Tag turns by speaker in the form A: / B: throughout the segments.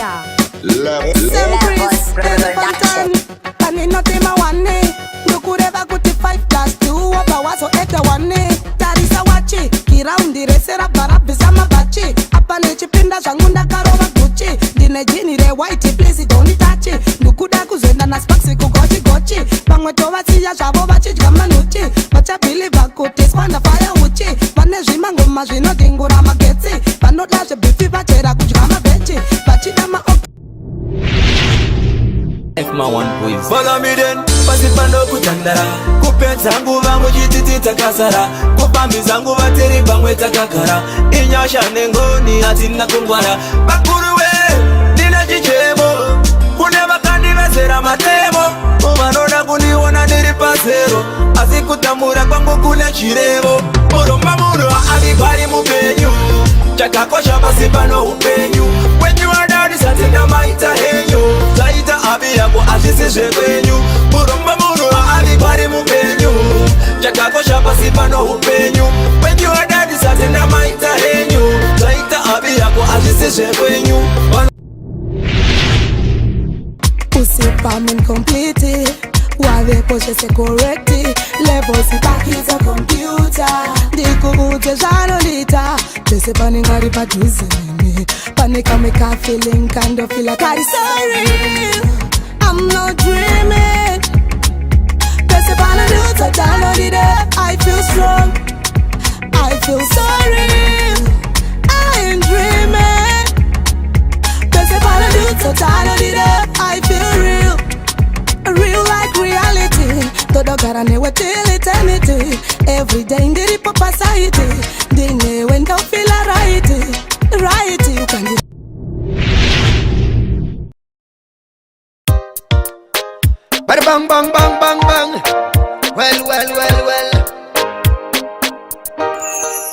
A: fire.
B: Sam Chris, Phantom, pani nothing ma wane. Nukureva kuti 5+2 wabawazo ete wane. Tarisa wachi, kiraundi resera barabisa mabachi. Apane chipinda zangunda karova guchi. Dine jini re white, please don't touch it. Nukuda kuzenda na spaxi kugochi gochi. Pangwe tova siya jabo bachi jgamanuchi. Bacha believe kuti spanda fire uchi. Pane jimango majino dingura magetsi. Pano daje bifi bachera kujgama bechi. Bachi dama
C: My one voice.
D: Follow me then, pasipando kutandara. Kupenza nguva mujititi takasara. Kupambi zangu vateri bangwe takakara. Inyasha nengoni atina kungwara. Bakuruwe, nina chichemo. Kuneva kandi vesera matemo. Umanoda kuniona niri pasero. Asikutamura kwangu kule chirevo. Murumba muru alikari mupenyu. Chakakosha pasipano upenyu. When you are down satina maita henyu. Zaita abi yako ashisishe kwenyu. Murumba muru alikari mupenyu. Chakakosha pasipano upenyu. When you are down satina maita henyu. Zaita abi yako ashisishe kwenyu.
B: Usipamin complete. Wave poshe se correcti. Level si baki za computer. Dikubuze janolita. Pese paningari paduzini. Panika make a feeling kind of feel like I'm sorry. I'm not dreaming. Pese panaduta janolita. I feel strong. I feel sorry. I ain't dreaming. Pese panaduta janolita. I feel real. Real like reality. Todo garane we till eternity. Every day in the rip society. Dine when don't feel right. Right, you can get.
E: Bada bang bang bang bang bang. Well.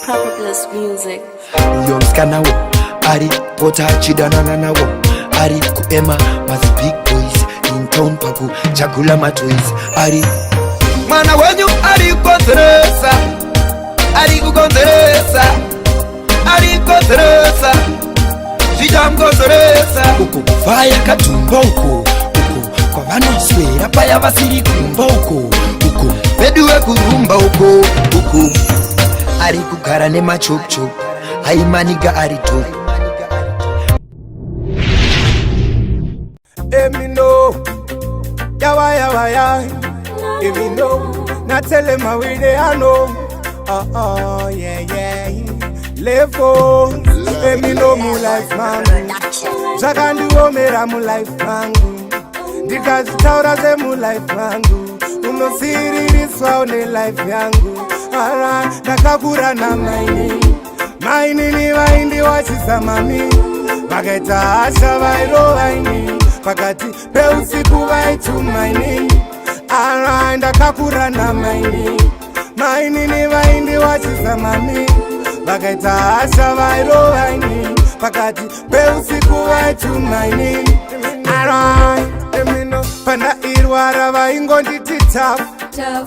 F: Proper Plus Music.
E: Young Skana wo. Ari pota chidana na wo. Ari kuema mas big boys in town paku chakula matoys. Ari mana wenyu ari kontresa. Ari kukontresa. Ari kontresa. Jijam kontresa. Uko fire katumba uko. Kwa vano swera paya vasiri kumba uko. Beduwe kurumba uko. Ari kugara ne machop chop. Haimaniga ari top.
G: Emino, yawa. Emino, na tell him how we dey I know. Yeah. Levo, emino mu life mangu. Zakandi omera mu life mangu. Dikazi taura ze mu life mangu. Unosiririswa one life yangu. Ara, nakakura na maini ni waindi wachisa mami. Mageta asha vairo waini. Pakati peusiku vaitumaini. Ara, ndakakura na maini ni waindi wachisa mami. Mageta asha vairo waini. Pakati peusiku vaitumaini. Ara, emino panda irwara vaingonditi tafu.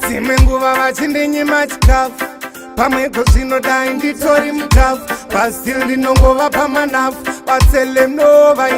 G: Simenguva vachindinyima chikafu. Pamweko zvinodai nditori mutafu. Pastil ndinongova pamanafu. Vatsele mnova